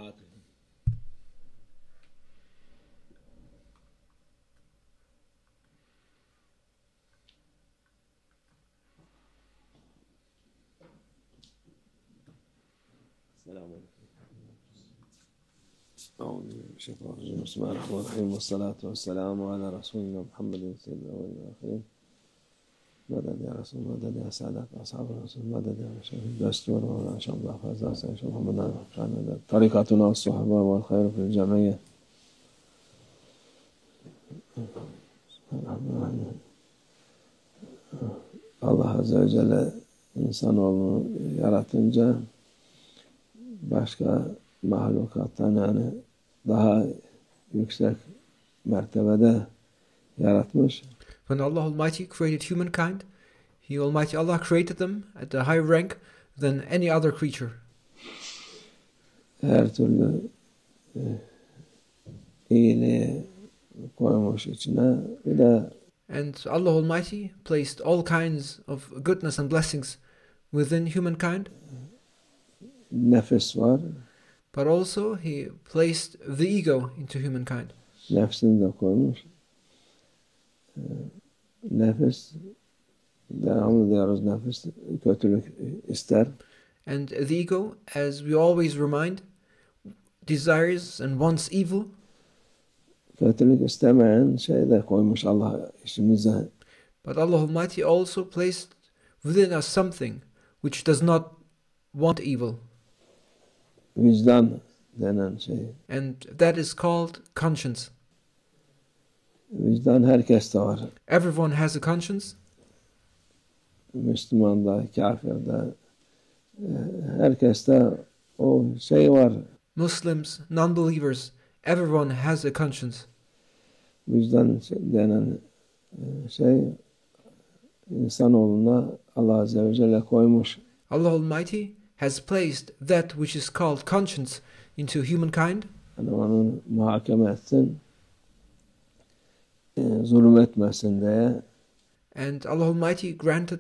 جماعتهم. السلام عليكم. أعوذ بالله من الشيطان الرجيم. بسم الله الرحمن الرحيم والصلاة والسلام على رسولنا محمد سيد الأولين والآخرين. مدد يا رسول مدد يا سادات أصحاب الرسول مدد يا مشايخ الدستور ولا شام الله فازا سيد محمد كان طريقتنا والصحبة والخير في الجمعية. Allah Azze ve Celle insanoğlunu yaratınca başka mahlukattan yani daha yüksek mertebede yaratmış. When Allah Almighty created humankind, He Almighty Allah created them at a higher rank than any other creature. Her türlü iyiliği koymuş içine. Bir de And Allah Almighty placed all kinds of goodness and blessings within humankind. Nefis var. But also He placed the ego into humankind. Nefsini de koymuş. Nefis, devamlı diyoruz nefis, kötülük ister. And the ego, as we always remind, desires and wants evil. Kötülük istemeyen şey de koymuş Allah işimize. But Allah Almighty also placed within us something which does not want evil. Vicdan denen şey. And that is called conscience. Vicdan herkeste var. Everyone has a conscience. Müslüman'da, kafir'de, herkeste o şey var. Muslims, non-believers, everyone has a conscience. Vicdan denen şey insanoğluna Allah Azze ve Celle koymuş. Allah Almighty has placed that which is called conscience into humankind. Yani onun muhakeme etsin, zulüm etmesin diye. And Allah Almighty granted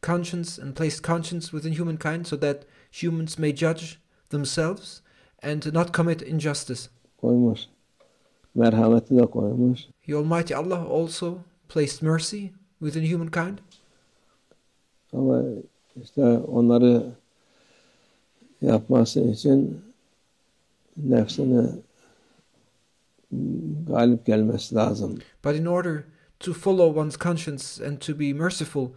conscience and placed conscience within humankind so that humans may judge themselves and not commit injustice. Koymuş. Merhameti de koymuş. He Almighty Allah also placed mercy within humankind. Ama işte onları yapması için nefsine galip gelmesi lazım. But in order to follow one's conscience and to be merciful,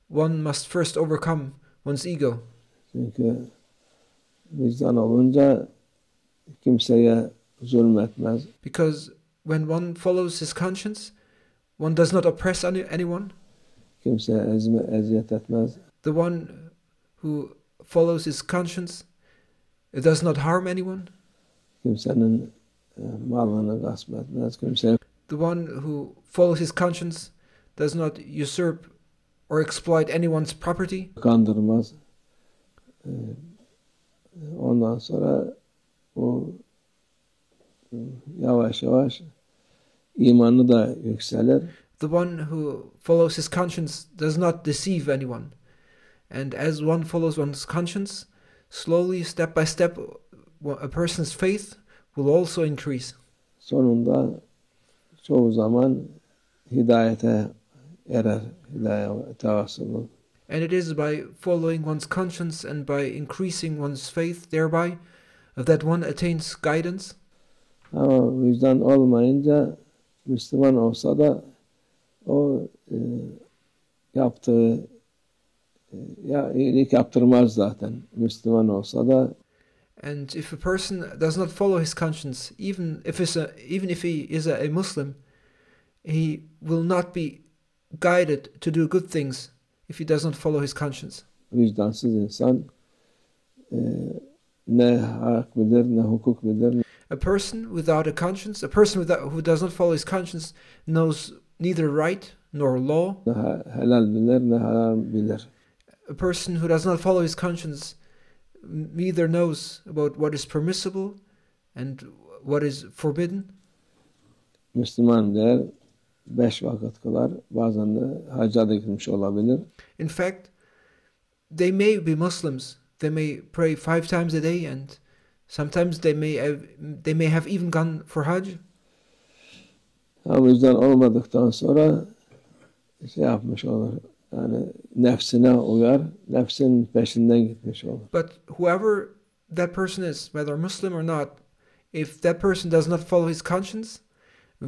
one must first overcome one's ego. Çünkü vicdan olunca kimseye zulmetmez. Because when one follows his conscience, one does not oppress anyone. Kimseye eziyet etmez. The one who follows his conscience does not harm anyone. Kimsenin malını gasp etmez. Kimseye The one who follows his conscience does not usurp or exploit anyone's property. kandırmaz. Ondan sonra o yavaş yavaş imanı da yükselir. The one who follows his conscience does not deceive anyone. And as one follows one's conscience, slowly, step by step, a person's faith will also increase. Sonunda çoğu zaman hidayete erer. Hidayete vasılır. And it is by following one's conscience and by increasing one's faith thereby that one attains guidance. Ama vicdan olmayınca Müslüman olsa da o yaptığı iyilik yaptırmaz zaten. Müslüman olsa da. And if a person does not follow his conscience, even if he is a Muslim, he will not be guided to do good things if he does not follow his conscience. Vicdansız insan ne hak bilir ne hukuk bilir. A person without a conscience, a person who does not follow his conscience, knows neither right nor law. Ne helal bilir ne haram bilir. A person who does not follow his conscience neither knows about what is permissible and what is forbidden. Müslüman der, 5 vakit kılar, bazen de hacca da gitmiş olabilir. In fact, they may be Muslims. They may pray 5 times a day and Sometimes they may have even gone for Hajj. O yüzden olmadıktan sonra şey yapmış olur. Yani nefsine uyar, nefsin peşinden gitmiş olur. But whoever that person is, whether Muslim or not, if that person does not follow his conscience,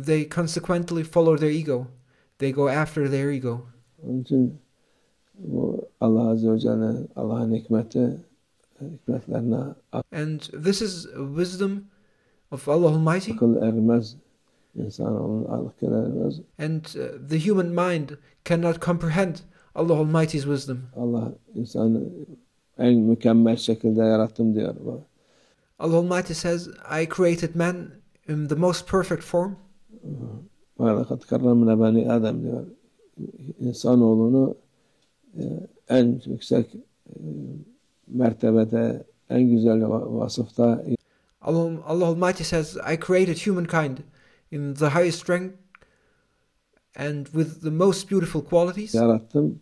they consequently follow their ego. They go after their ego. Onun için bu Allah Azze ve Celle, Allah'ın hikmetlerine And this is wisdom of Allah Almighty. akıl ermez. İnsanoğlunun akıl ermez. And the human mind cannot comprehend Allah Almighty's wisdom. Allah insanı en mükemmel şekilde yarattım diyor. Allah Almighty says, I created man in the most perfect form. وَلَقَدْ كَرَّمْنَا بَنِي آدَمْ diyor. İnsanoğlunu en yüksek mertebede, en güzel vasıfta Allah Almighty says, I created humankind in the highest strength and with the most beautiful qualities. yarattım.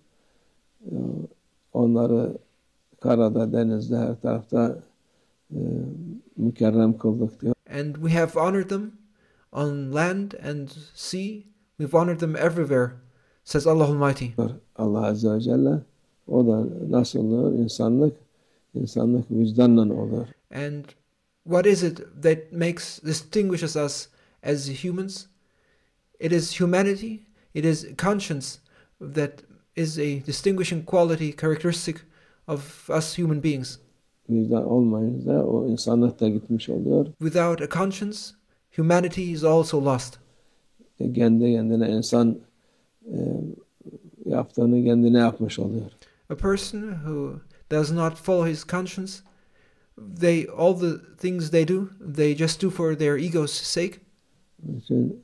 Onları karada, denizde, her tarafta mükerrem kıldık diyor. And we have honored them on land and sea. We've honored them everywhere, says Allah Almighty. Allah Azze ve Celle. O da nasıl olur? İnsanlık vicdanla olur. And what is it that distinguishes us as humans? It is humanity. It is conscience that is a distinguishing quality, characteristic of us human beings. Vicdan olmayınca o insanlık da gitmiş oluyor. Without a conscience, humanity is also lost. Kendi kendine insan yaptığını kendine yapmış oluyor. A person who does not follow his conscience, all the things they do, they just do for their ego's sake. Onun için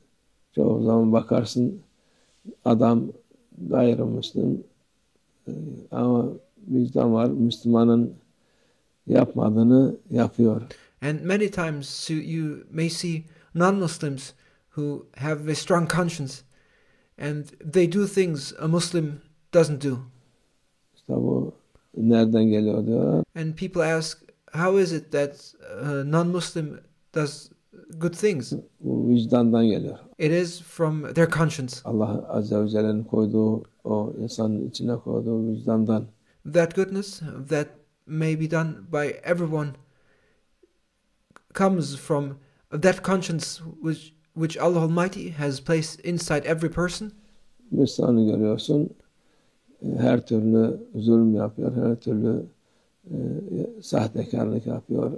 çoğu zaman bakarsın adam gayrimüslim ama vicdan var, Müslümanın yapmadığını yapıyor. And many times you may see non-Muslims who have a strong conscience and they do things a Muslim doesn't do. İşte bu nereden geliyor diyorlar. And people ask, how is it that a non-Muslim does good things? Bu vicdandan geliyor. It is from their conscience. Allah Azze ve Celle'nin koyduğu, o insanın içine koyduğu vicdandan. That goodness that may be done by everyone comes from that conscience which Allah Almighty has placed inside every person. Müslümanı görüyorsun, her türlü zulüm yapıyor, her türlü sahtekarlık yapıyor,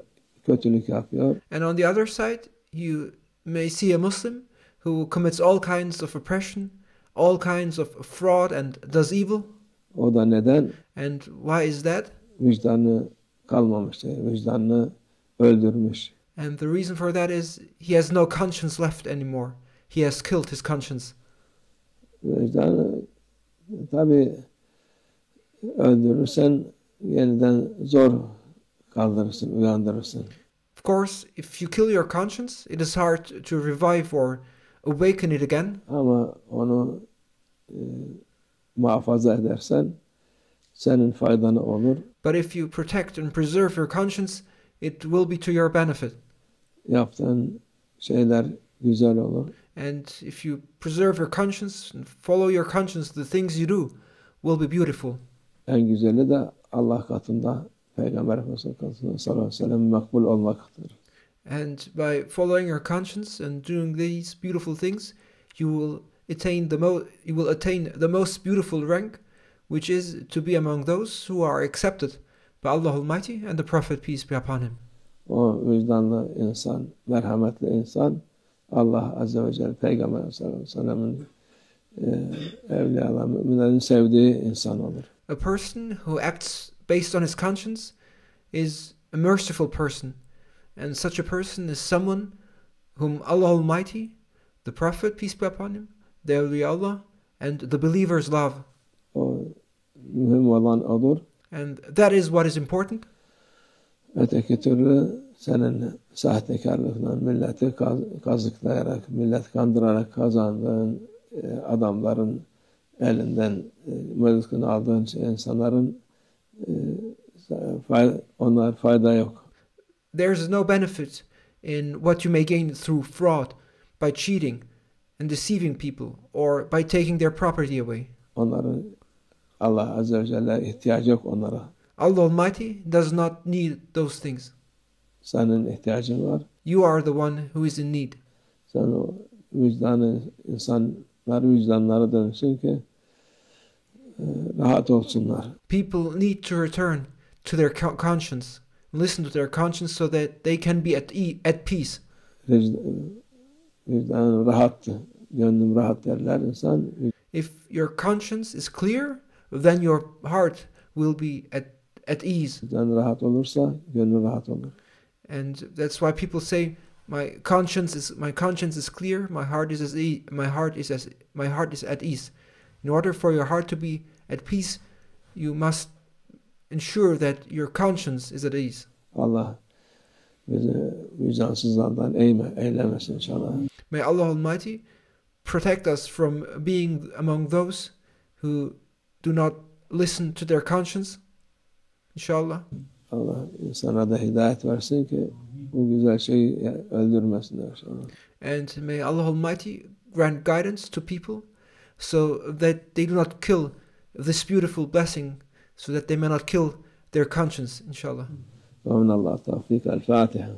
kötülük yapıyor. And on the other side, you may see a Muslim who commits all kinds of oppression, all kinds of fraud and does evil. O da neden? And why is that? Vicdanı kalmamış, vicdanını öldürmüş. And the reason for that is he has no conscience left anymore. He has killed his conscience. Vicdanı tabii öldürürsen yeniden zor kaldırırsın, uyandırırsın. Of course, if you kill your conscience, it is hard to revive or awaken it again. Ama onu muhafaza edersen senin faydana olur. But if you protect and preserve your conscience, it will be to your benefit. Yaptığın şeyler güzel olur. And if you preserve your conscience and follow your conscience, the things you do will be beautiful. En güzeli de Allah katında, Peygamber Efendimiz katında sallallahu aleyhi ve sellem makbul olmaktır. And by following your conscience and doing these beautiful things, you will attain the most beautiful rank, which is to be among those who are accepted by Allah Almighty and the Prophet, peace be upon him. O vicdanlı insan, merhametli insan, Allah Azze ve Celle Peygamber sallallahu aleyhi ve sellem'in evliyalar, müminlerin sevdiği insan olur. A person who acts based on his conscience is a merciful person, and such a person is someone whom Allah Almighty, the Prophet, peace be upon him, the awliya and the believers love. O mühim olan odur. And that is what is important. Öteki türlü senin sahtekarlıkla milleti kazıklayarak, millet kandırarak kazandığın adamların elinden mülkünü aldığın insanların onlar fayda yok. there's no benefit in what you may gain through fraud, by cheating and deceiving people, or by taking their property away. Onların Allah Azze ve Celle ihtiyacı yok onlara. Allah Almighty does not need those things. Senin ihtiyacın var. You are the one who is in need. Sen o insanlar vicdanları dönsün ki rahat olsunlar. People need to return to their conscience, listen to their conscience so that they can be at peace. Vicdanım rahattı, gönlüm rahat derler insan. If your conscience is clear, then your heart will be at ease. Vicdan rahat olursa gönlü rahat olur. And that's why people say, my conscience is clear, my heart is at ease. In order for your heart to be at peace, you must ensure that your conscience is at ease. Allah bizi vicdansızlardan eylemesin inşallah. May Allah Almighty protect us from being among those who do not listen to their conscience. İnşallah. Allah insana da hidayet versin ki bu güzel şeyi öldürmesinler inşallah. And may Allah Almighty grant guidance to people so that they do not kill this beautiful blessing, so that they may not kill their conscience, inshallah. ومن الله التوفيق. الفاتحة.